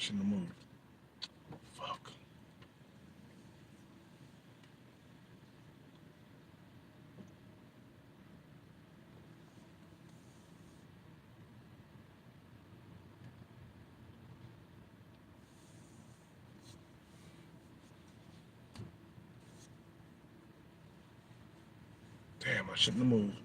shouldn't have moved. Fuck. Damn, I shouldn't have moved.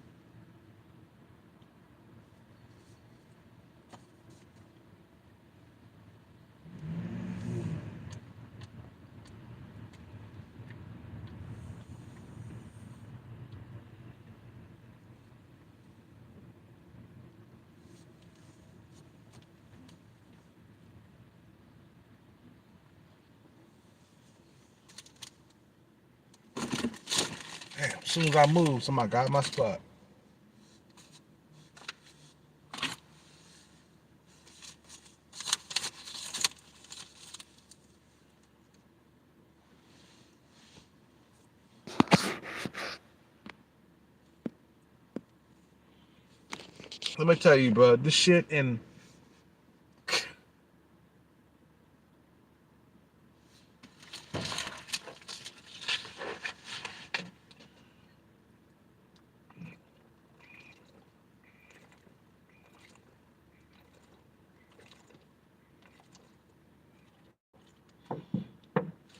Damn, as soon as I moved, somebody got my spot. Let me tell you, bro, this shit and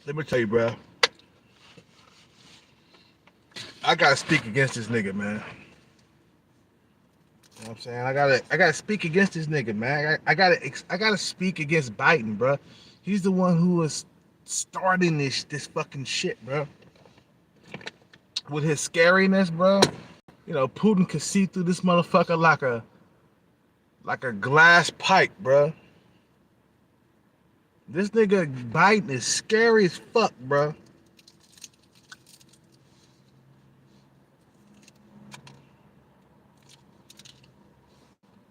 let me tell you, bro, I gotta speak against this nigga, man. You know what I'm saying? I gotta speak against this nigga, man. I gotta speak against Biden, bro. He's the one who was starting this fucking shit, bro. With his scariness, bro. You know, Putin could see through this motherfucker like a glass pipe, bro. This nigga Biden is scary as fuck, bro.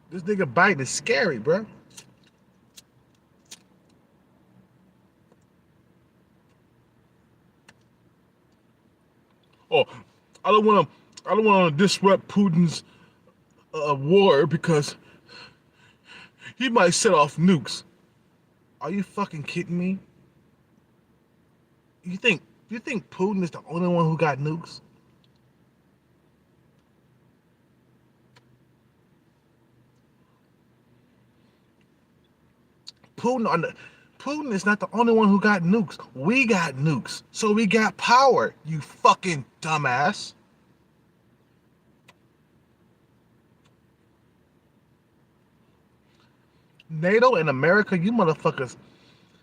This nigga Biden is scary, bro. Oh, I don't want to. I don't want to disrupt Putin's war because he might set off nukes. Are you fucking kidding me? You think Putin is the only one who got nukes? Putin on the Putin is not the only one who got nukes. We got nukes, so we got power. You fucking dumbass. NATO and America, you motherfuckers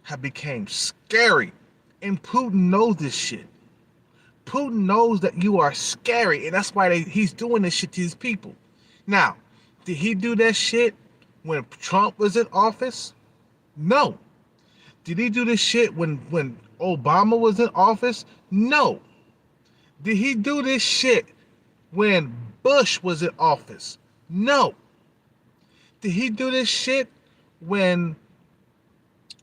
have become scary, and Putin knows this shit. Putin knows that you are scary, and that's why he's doing this shit to his people. Now, did he do that shit when Trump was in office? No. Did he do this shit when Obama was in office? No. Did he do this shit when Bush was in office? No. Did he do this shit when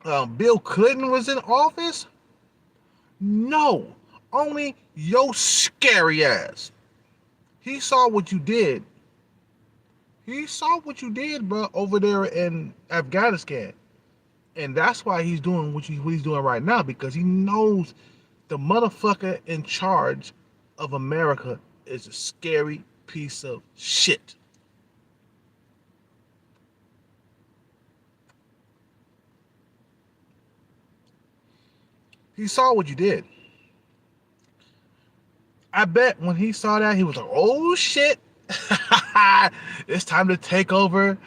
Bill Clinton was in office? No. Only your scary ass. He saw what you did. He saw what you did, bro, over there in Afghanistan. And that's why he's doing what he's doing right now, because he knows the motherfucker in charge of America is a scary piece of shit. He saw what you did. I bet when he saw that, he was like, oh shit. It's time to take over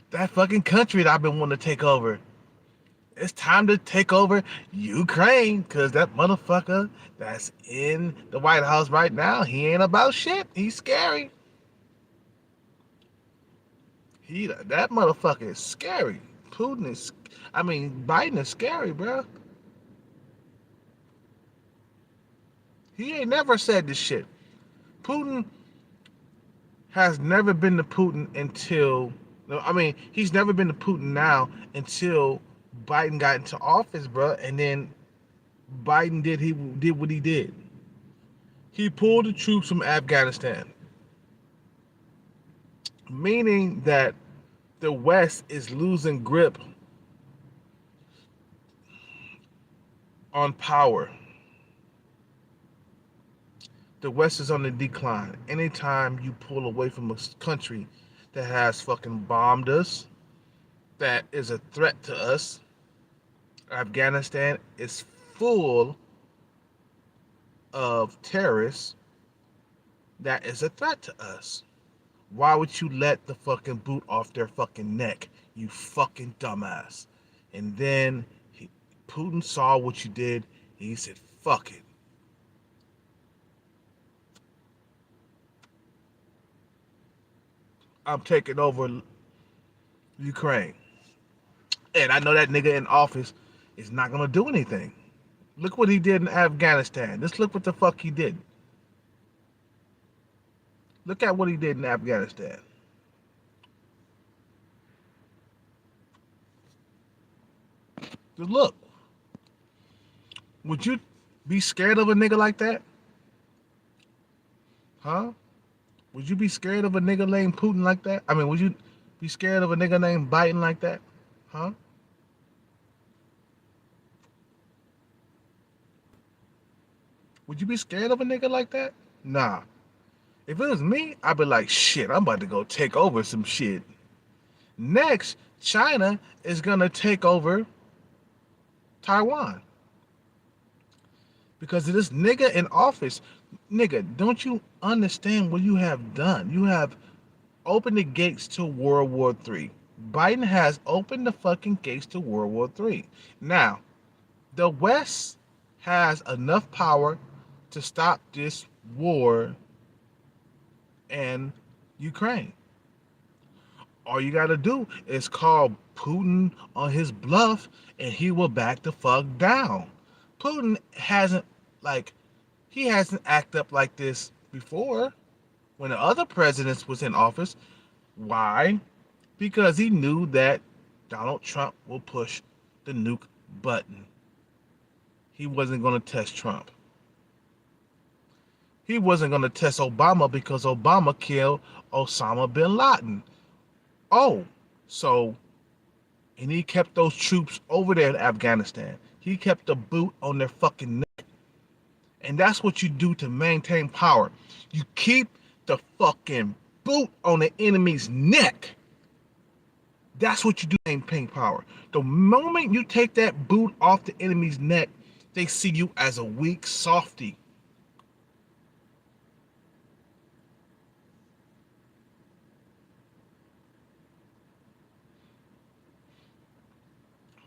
that fucking country that I've been wanting to take over. It's time to take over Ukraine, because that motherfucker that's in the White House right now, he ain't about shit. He's scary. That motherfucker is scary. Biden is scary, bro. He ain't never said this shit. Putin has never been to Putin until, he's never been to Putin now until Biden got into office, bro. And then Biden did what he did. He pulled the troops from Afghanistan, meaning that the West is losing grip on power. The West is on the decline. Anytime you pull away from a country that has fucking bombed us, that is a threat to us, Afghanistan is full of terrorists that is a threat to us. Why would you let the fucking boot off their fucking neck, you fucking dumbass? And then Putin saw what you did, and he said, fuck it. I'm taking over Ukraine. And I know that nigga in office is not gonna do anything. Look what he did in Afghanistan. Just look what the fuck he did. Look at what he did in Afghanistan. Just look. Would you be scared of a nigga like that? Huh? Would you be scared of a nigga named Putin like that? I mean, would you be scared of a nigga named Biden like that? Huh? Would you be scared of a nigga like that? Nah. If it was me, I'd be like, shit, I'm about to go take over some shit. Next, China is gonna take over Taiwan. Because of this nigga in office. Nigga, don't you understand what you have done? You have opened the gates to World War III. Biden has opened the fucking gates to World War III. Now, the West has enough power to stop this war in Ukraine. All you gotta do is call Putin on his bluff and he will back the fuck down. Putin hasn't, like, he hasn't acted up like this before when the other presidents was in office. Why? Because he knew that Donald Trump will push the nuke button. He wasn't going to test Trump. He wasn't going to test Obama because Obama killed Osama bin Laden. Oh, so, and he kept those troops over there in Afghanistan. He kept the boot on their fucking neck. And that's what you do to maintain power. You keep the fucking boot on the enemy's neck. That's what you do to maintain power. The moment you take that boot off the enemy's neck, they see you as a weak softy.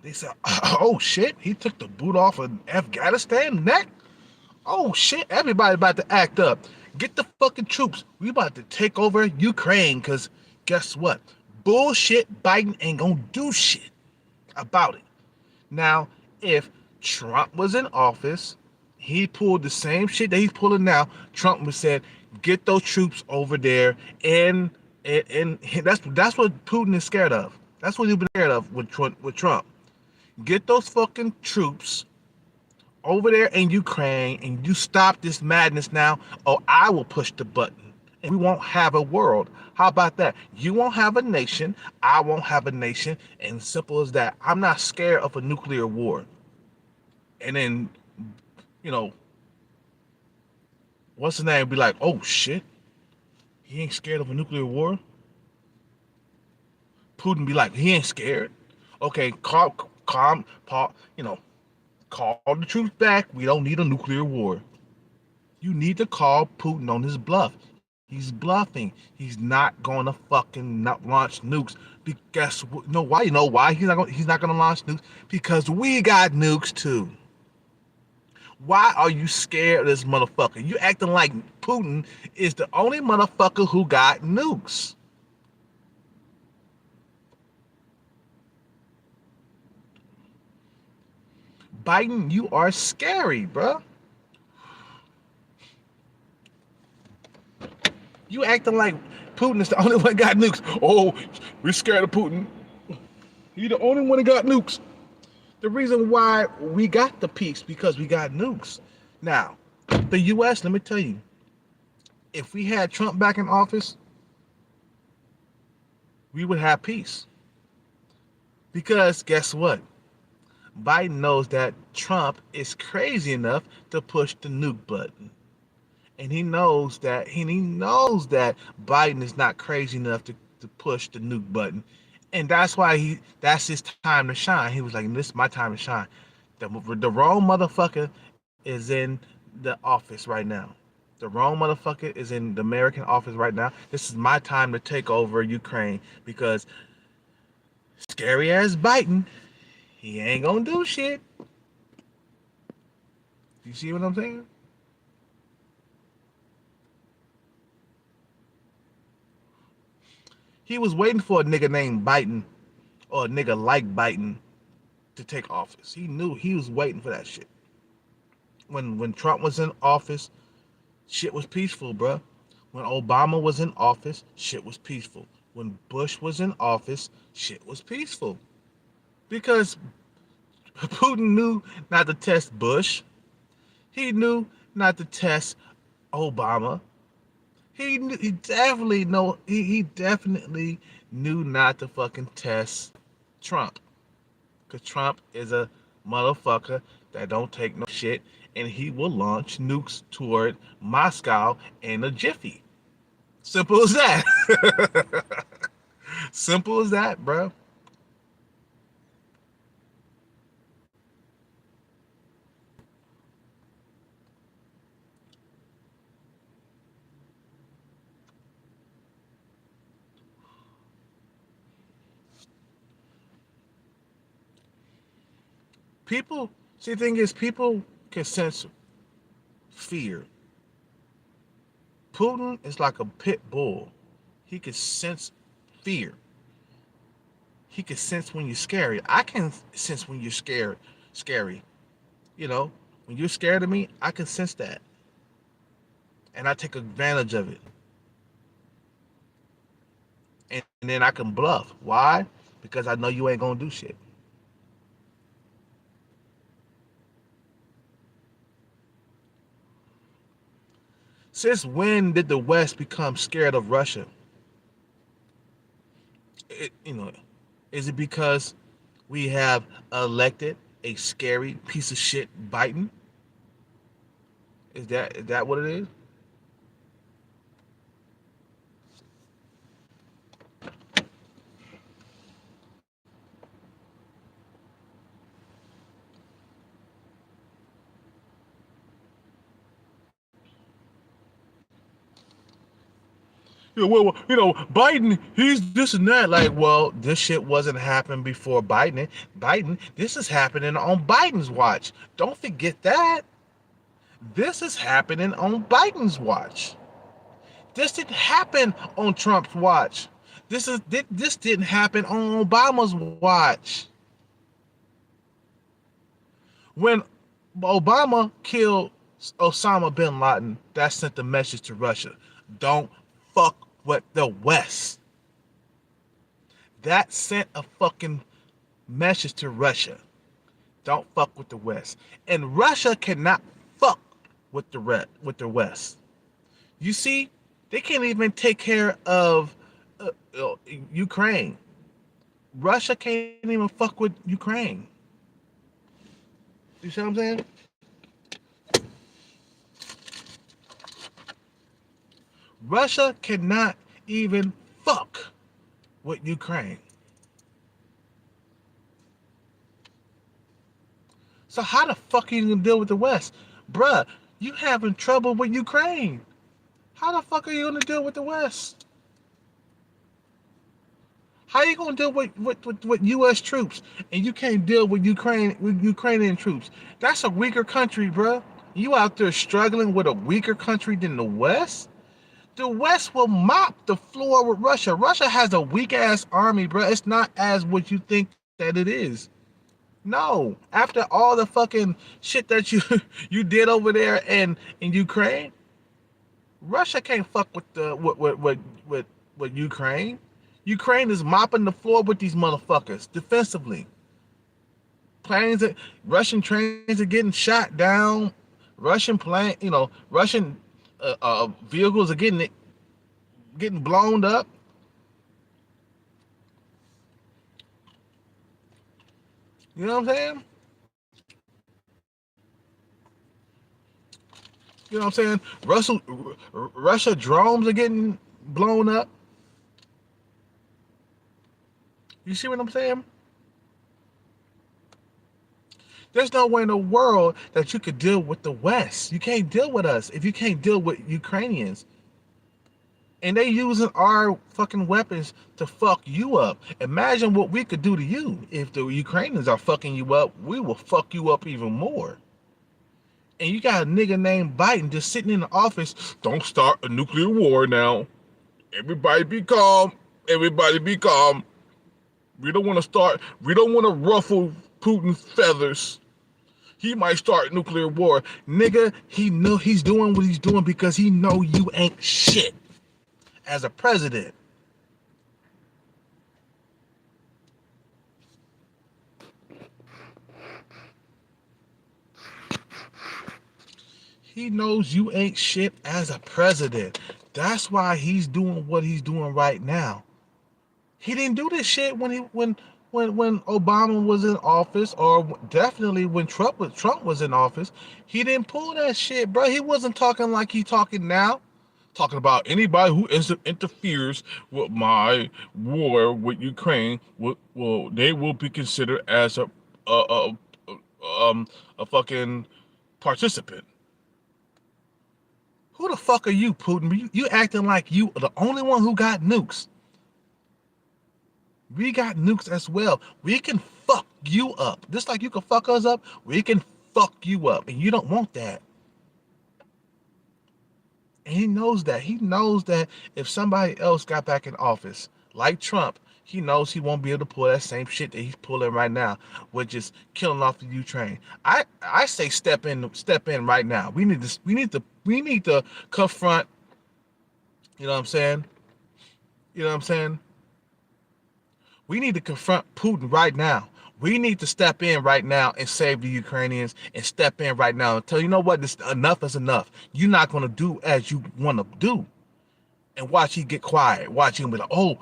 They say, oh shit, he took the boot off of Afghanistan neck? Oh shit, everybody about to act up. Get the fucking troops. We about to take over Ukraine, because guess what? Bullshit, Biden ain't gonna do shit about it. Now, if Trump was in office, he pulled the same shit that he's pulling now. Trump would said, get those troops over there, and that's what Putin is scared of. That's what he's been scared of with Trump. Get those fucking troops over there in Ukraine, and you stop this madness now, or I will push the button. And we won't have a world. How about that? You won't have a nation, I won't have a nation, and simple as that. I'm not scared of a nuclear war. And then, you know, what's the name? Be like, oh shit, he ain't scared of a nuclear war. Putin be like, he ain't scared. Okay, calm, call the troops back. We don't need a nuclear war. You need to call Putin on his bluff. He's bluffing. He's not going to fucking not launch nukes. Guess what? You know why? You know why he's not going to launch nukes? Because we got nukes too. Why are you scared of this motherfucker? You acting like Putin is the only motherfucker who got nukes. Biden, you are scary, bro. You acting like Putin is the only one that got nukes. Oh, we're scared of Putin. He's the only one that got nukes. The reason why we got the peace because we got nukes. Now, the U.S., let me tell you, if we had Trump back in office, we would have peace. Because guess what? Biden knows that Trump is crazy enough to push the nuke button. And he knows that Biden is not crazy enough to push the nuke button. And that's his time to shine. He was like, this is my time to shine. The wrong motherfucker is in the office right now. The wrong motherfucker is in the American office right now. This is my time to take over Ukraine because scary ass Biden, he ain't gonna do shit. You see what I'm saying? He was waiting for a nigga named Biden or a nigga like Biden to take office. He knew he was waiting for that shit. When Trump was in office, shit was peaceful, bruh. When Obama was in office, shit was peaceful. When Bush was in office, shit was peaceful. Because Putin knew not to test Bush. He knew not to test Obama. He definitely knew not to fucking test Trump. Cause Trump is a motherfucker that don't take no shit, and he will launch nukes toward Moscow in a jiffy. Simple as that. Simple as that, bro. People, see, the thing is, people can sense fear. Putin is like a pit bull. He can sense fear. He can sense when you're scary. I can sense when you're scared, scary. You know, when you're scared of me, I can sense that, and I take advantage of it. And then I can bluff. Why? Because I know you ain't gonna do shit. Since when did the West become scared of Russia? You know, is it because we have elected a scary piece of shit Biden? Is that what it is? Yeah, well, Biden, he's this and that. Like, well, this shit wasn't happening before Biden. Biden, this is happening on Biden's watch. Don't forget that. This is happening on Biden's watch. This didn't happen on Trump's watch. This didn't happen on Obama's watch. When Obama killed Osama bin Laden, that sent the message to Russia: don't fuck with the West. That sent a fucking message to Russia: don't fuck with the West. And Russia cannot fuck with the West. You see, they can't even take care of Ukraine. Russia can't even fuck with Ukraine. You see what I'm saying? Russia cannot even fuck with Ukraine. So how the fuck are you gonna deal with the West? Bruh, you having trouble with Ukraine. How the fuck are you gonna deal with the West? How you gonna deal with US troops and you can't deal with Ukrainian troops? That's a weaker country, bruh. You out there struggling with a weaker country than the West? The West will mop the floor with Russia. Russia has a weak ass army, bro. It's not as what you think that it is. No. After all the fucking shit that you you did over there in Ukraine, Russia can't fuck with the with Ukraine. Ukraine is mopping the floor with these motherfuckers defensively. Planes, Russian trains are getting shot down. Russian vehicles are getting blown up. You know what I'm saying? You know what I'm saying? Russia drones are getting blown up. You see what I'm saying? There's no way in the world that you could deal with the West. You can't deal with us if you can't deal with Ukrainians. And they using our fucking weapons to fuck you up. Imagine what we could do to you. If the Ukrainians are fucking you up, we will fuck you up even more. And you got a nigga named Biden just sitting in the office. Don't start a nuclear war now. Everybody be calm. Everybody be calm. We don't want to ruffle Putin's feathers. He might start nuclear war. Nigga, he know he's doing what he's doing because he know you ain't shit as a president. He knows you ain't shit as a president. That's why he's doing what he's doing right now. He didn't do this shit when Obama was in office, or definitely when Trump was in office. He didn't pull that shit, bro. He wasn't talking like he talking now. Talking about anybody who interferes with my war with Ukraine, they will be considered as a, a fucking participant. Who the fuck are you, Putin? You acting like you are the only one who got nukes. We got nukes as well. We can fuck you up. Just like you can fuck us up, we can fuck you up. And you don't want that. And he knows that. He knows that if somebody else got back in office, like Trump, he knows he won't be able to pull that same shit that he's pulling right now, which is killing off the Ukraine. I say step in right now. We need to confront, you know what I'm saying? You know what I'm saying? We need to confront Putin right now. We need to step in right now and save the Ukrainians and step in right now and tell you know what, this enough is enough. You're not gonna do as you want to do. And watch he get quiet. Watch him be like, oh,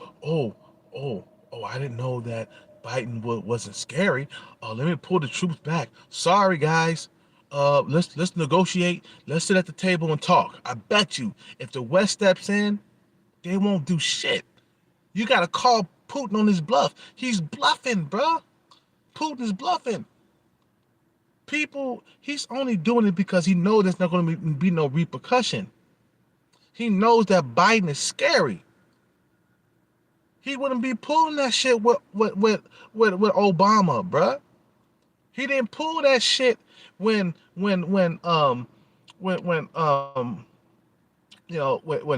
I didn't know that Biden wasn't scary. Let me pull the troops back. Sorry guys. Let's negotiate. Let's sit at the table and talk. I bet you if the West steps in, they won't do shit. You gotta call Putin on his bluff. He's bluffing, bruh. Putin's bluffing. He's only doing it because he knows there's not going to be no repercussion. He knows that Biden is scary. He wouldn't be pulling that shit with Obama, bruh. He didn't pull that shit when when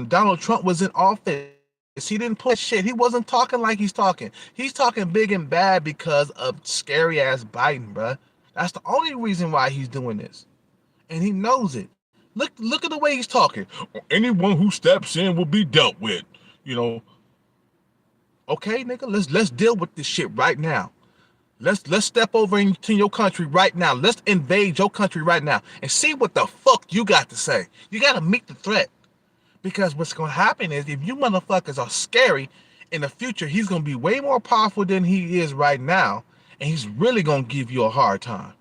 Donald Trump was in office. He didn't pull that shit. He wasn't talking like he's talking. He's talking big and bad because of scary ass Biden, bruh. That's the only reason why he's doing this. And he knows it. Look at the way he's talking. Anyone who steps in will be dealt with. You know. Okay, nigga, let's deal with this shit right now. Let's step over into your country right now. Let's invade your country right now and see what the fuck you got to say. You gotta meet the threat. Because what's gonna happen is if you motherfuckers are scary, in the future he's gonna be way more powerful than he is right now, and he's really gonna give you a hard time.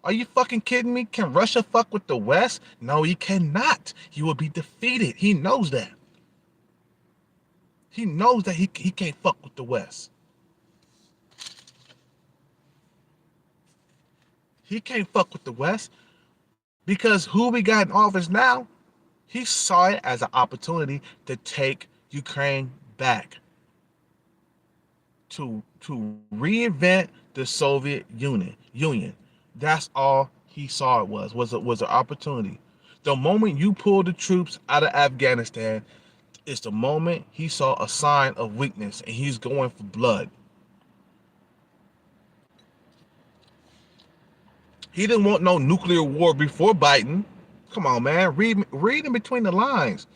Are you fucking kidding me? Can Russia fuck with the West? No, he cannot. He will be defeated. He knows that. He knows that he can't fuck with the West. He can't fuck with the West because who we got in office now, he saw it as an opportunity to take Ukraine back, to reinvent the Soviet Union. That's all he saw it was an opportunity. The moment you pull the troops out of Afghanistan, it's the moment he saw a sign of weakness and he's going for blood. He didn't want no nuclear war before Biden. Come on, man. Read in between the lines.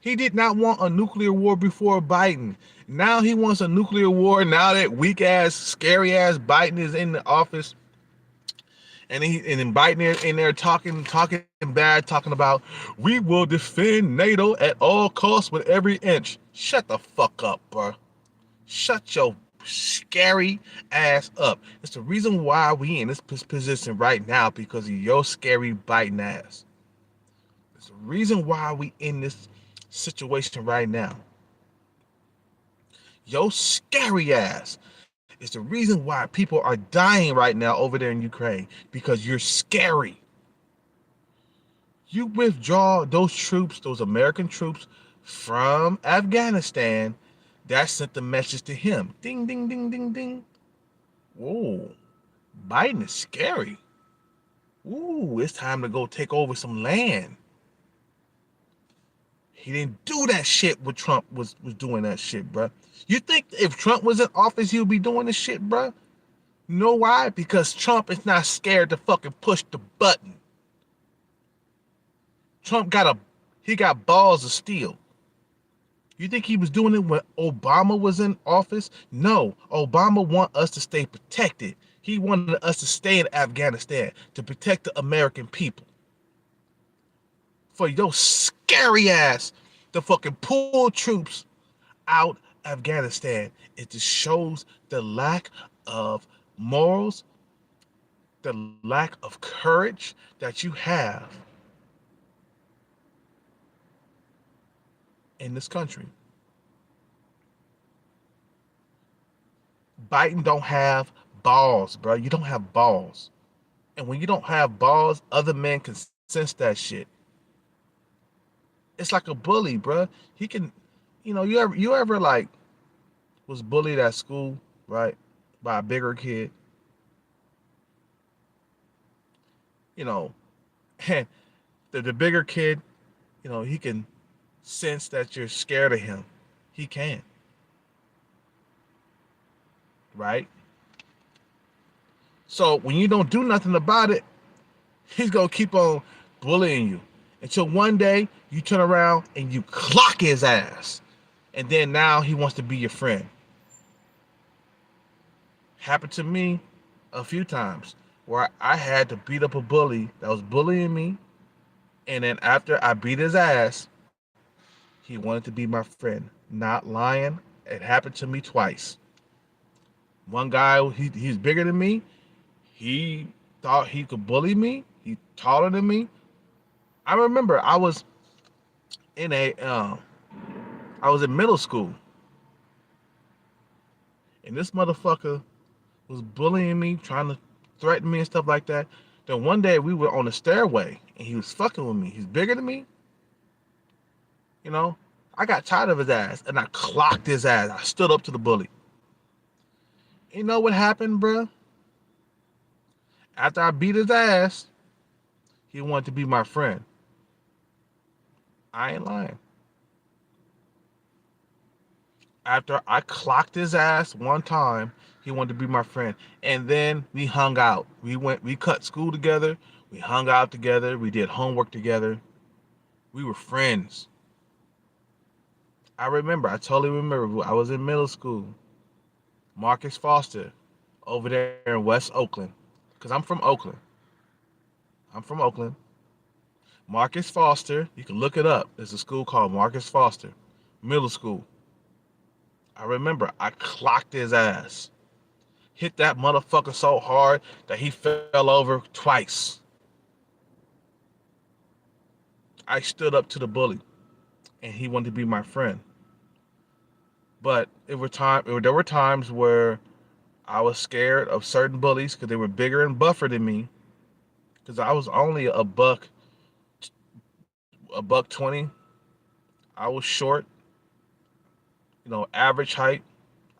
He did not want a nuclear war before Biden. Now he wants a nuclear war now that weak ass, scary ass Biden is in the office. And then Biden in there talking bad, talking about we will defend NATO at all costs with every inch. Shut the fuck up, bro. Shut your scary ass up. It's the reason why we in this position right now because of your scary Biden ass. reason why we in this situation right now, your scary ass is the reason why people are dying right now over there in Ukraine, because you're scary. You withdraw those troops, those American troops from Afghanistan, that sent the message to him. Ding, ding, ding, ding, ding. Whoa, Biden is scary. Ooh, it's time to go take over some land. He didn't do that shit when Trump was doing that shit, bruh. You think if Trump was in office, he would be doing this shit, bruh? You know why? Because Trump is not scared to fucking push the button. Trump got balls of steel. You think he was doing it when Obama was in office? No, Obama want us to stay protected. He wanted us to stay in Afghanistan to protect the American people. For your scary ass to fucking pull troops out Afghanistan, it just shows the lack of morals, the lack of courage that you have in this country. Biden don't have balls, bro. You don't have balls. And when you don't have balls, other men can sense that shit. It's like a bully, bro. He can, you ever like was bullied at school, right? By a bigger kid. You know, and the bigger kid, he can sense that you're scared of him. He can, right? So when you don't do nothing about it, he's gonna keep on bullying you until one day you turn around and you clock his ass, and then now he wants to be your friend. Happened to me a few times where I had to beat up a bully that was bullying me, and then after I beat his ass, he wanted to be my friend. Not lying. It happened to me twice. One guy, he's bigger than me. He thought he could bully me. He taller than me. I remember in a I was in middle school, and this motherfucker was bullying me, trying to threaten me and stuff like that. Then one day we were on the stairway, and he was fucking with me. He's bigger than me, you know. I got tired of his ass, and I clocked his ass. I stood up to the bully. You know what happened, bruh? After I beat his ass, he wanted to be my friend. I ain't lying. After I clocked his ass one time, he wanted to be my friend. And then we hung out. We cut school together. We hung out together. We did homework together. We were friends. I totally remember. I was in middle school. Marcus Foster over there in West Oakland. Because I'm from Oakland. I'm from Oakland. Marcus Foster, you can look it up. There's a school called Marcus Foster, middle school. I remember I clocked his ass. Hit that motherfucker so hard that he fell over twice. I stood up to the bully, and he wanted to be my friend. But there were times where I was scared of certain bullies because they were bigger and buffer than me. Because I was only a buck 20. I was short, average height.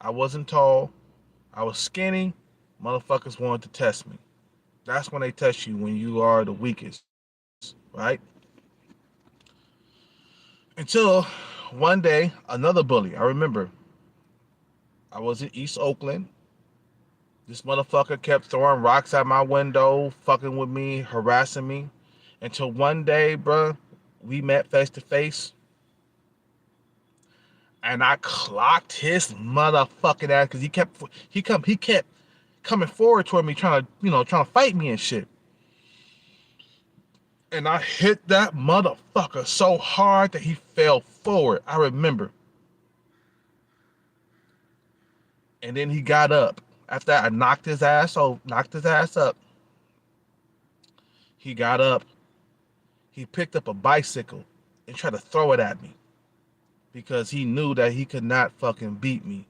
I wasn't tall. I was skinny. Motherfuckers wanted to test me. That's when they test you, when you are the weakest, right? Until one day, another bully. I remember I was in East Oakland. This motherfucker kept throwing rocks at my window, fucking with me, harassing me. Until one day, bruh, we met face to face, and I clocked his motherfucking ass because he kept coming forward toward me, trying to fight me and shit. And I hit that motherfucker so hard that he fell forward. I remember. And then he got up. After I knocked his ass up. He got up. He picked up a bicycle and tried to throw it at me because he knew that he could not fucking beat me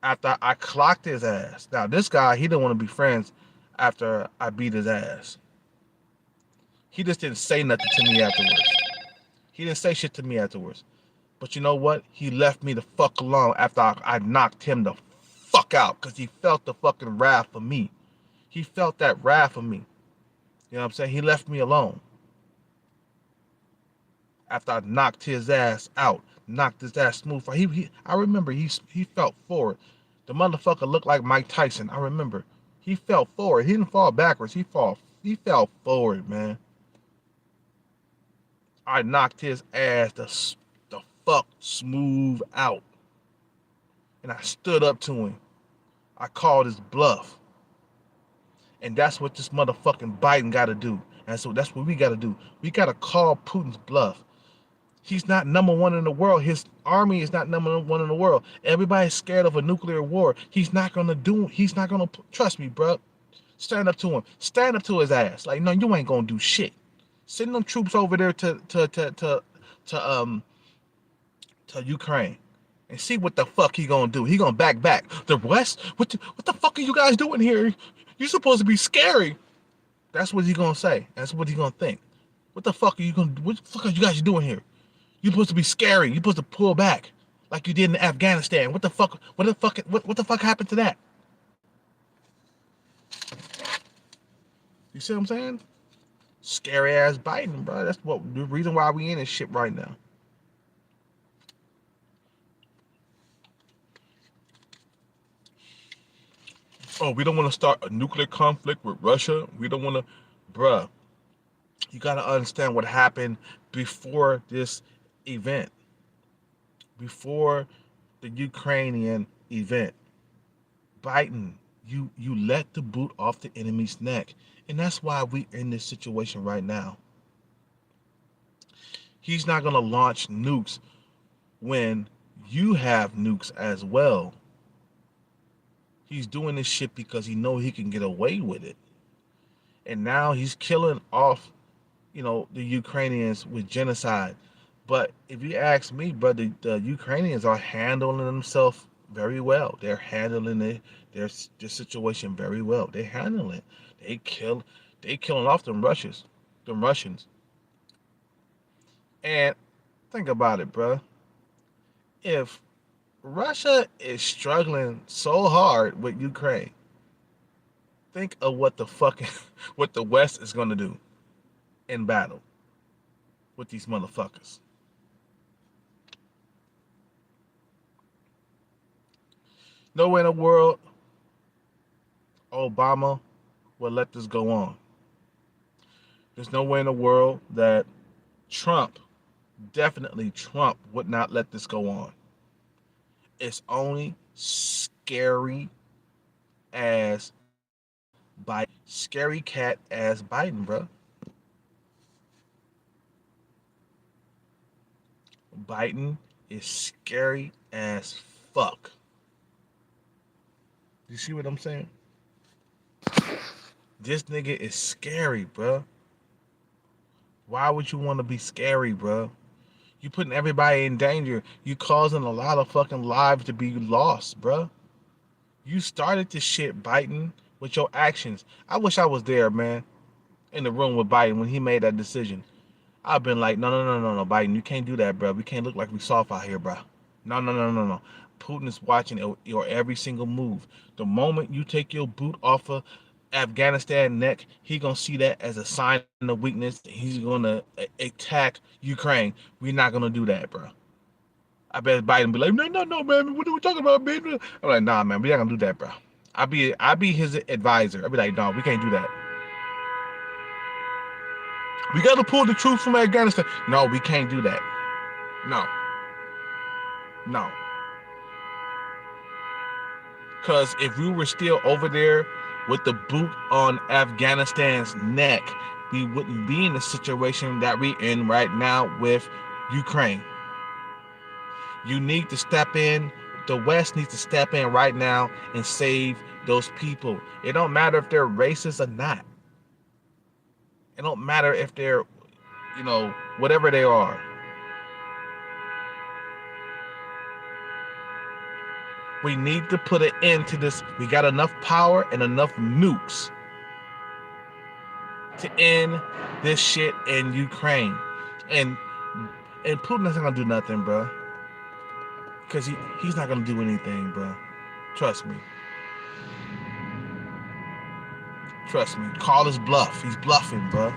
after I clocked his ass. Now, this guy, he didn't want to be friends after I beat his ass. He just didn't say nothing to me afterwards. He didn't say shit to me afterwards. But you know what? He left me the fuck alone after I knocked him the fuck out because he felt the fucking wrath of me. He felt that wrath of me. You know what I'm saying? He left me alone after I knocked his ass out, knocked his ass smooth. I remember he felt forward. The motherfucker looked like Mike Tyson. I remember. He fell forward. He didn't fall backwards. He fell forward, man. I knocked his ass the fuck smooth out. And I stood up to him. I called his bluff. And that's what this motherfucking Biden got to do. And so that's what we got to do. We got to call Putin's bluff. He's not number one in the world. His army is not number one in the world. Everybody's scared of a nuclear war. He's not going to trust me, bro. Stand up to him. Stand up to his ass. Like, no, you ain't going to do shit. Send them troops over there to Ukraine and see what the fuck he gonna do. He gonna back. The West? What the fuck are you guys doing here? You're supposed to be scary. That's what he gonna say. That's what he gonna think. What the fuck are you guys doing here? You're supposed to be scary. You're supposed to pull back like you did in Afghanistan. What the fuck happened to that? You see what I'm saying? Scary ass Biden, bro. That's the reason why we in this shit right now. Oh, we don't want to start a nuclear conflict with Russia. We don't want to, bruh. You got to understand what happened before this event, before the Ukrainian event. Biden, you let the boot off the enemy's neck, and that's why we in this situation right now. He's not gonna launch nukes when you have nukes as well. He's doing this shit because he know he can get away with it. And now he's killing off, the Ukrainians with genocide. But if you ask me, brother, the Ukrainians are handling themselves very well. They're handling their situation very well. They handle it. They killing off them Russians. And think about it, bro. If Russia is struggling so hard with Ukraine, think of what what the West is gonna do in battle with these motherfuckers. Nowhere in the world Obama will let this go on. There's nowhere in the world that definitely Trump would not let this go on. It's only scary as Biden. Scary cat as Biden, bro. Biden is scary as fuck. You see what I'm saying? This nigga is scary, bro. Why would you want to be scary, bro? You putting everybody in danger. You causing a lot of fucking lives to be lost, bro. You started this shit, Biden, with your actions. I wish I was there, man, in the room with Biden when he made that decision. I've been like, no, Biden, you can't do that, bro. We can't look like we soft out here, bro. No. Putin is watching your every single move. The moment you take your boot off of Afghanistan neck, he gonna see that as a sign of weakness. He's gonna attack Ukraine. We're not gonna do that, bro. I bet Biden be like, no, man. What are we talking about, man? I'm like, nah, man. We not gonna do that, bro. I be his advisor. I be like, no, we can't do that. We gotta pull the troops from Afghanistan. No, we can't do that. No. Because if we were still over there with the boot on Afghanistan's neck, we wouldn't be in the situation that we're in right now with Ukraine. You need to step in. The West needs to step in right now and save those people. It don't matter if they're racist or not. It don't matter if they're whatever they are. We need to put an end to this. We got enough power and enough nukes to end this shit in Ukraine. And Putin isn't gonna do nothing, bro. Because he's not gonna do anything, bro. Trust me. Trust me. Call his bluff. He's bluffing, bro.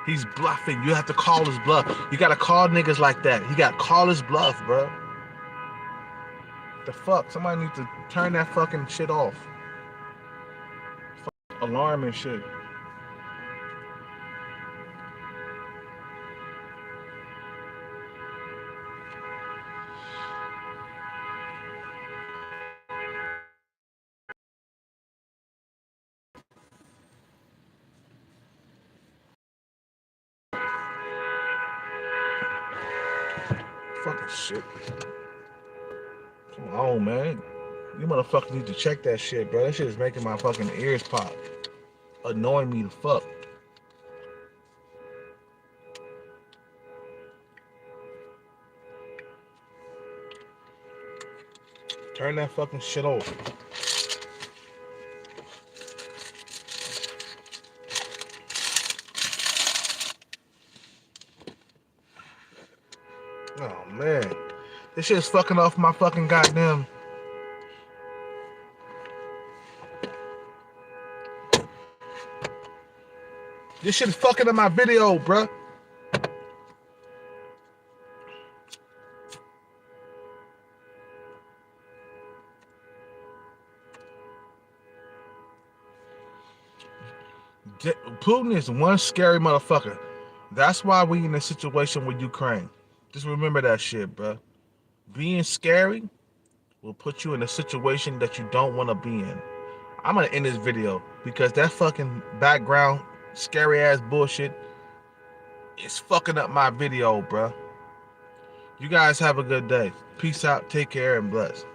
He's bluffing. You have to call his bluff. You gotta call niggas like that. You gotta call his bluff, bro. The fuck? Somebody needs to turn that fucking shit off. Fuck alarm and shit. Fucking shit. Come on, man. You motherfuckers need to check that shit, bro. That shit is making my fucking ears pop. Annoying me the fuck. Turn that fucking shit off. Oh, man. This shit's fucking off my fucking goddamn... This shit's fucking up my video, bruh. Putin is one scary motherfucker. That's why we in a situation with Ukraine. Just remember that shit, bruh. Being scary will put you in a situation that you don't want to be in. I'm gonna end this video because that fucking background scary ass bullshit is fucking up my video, bruh. You guys have a good day. Peace out, take care, and bless.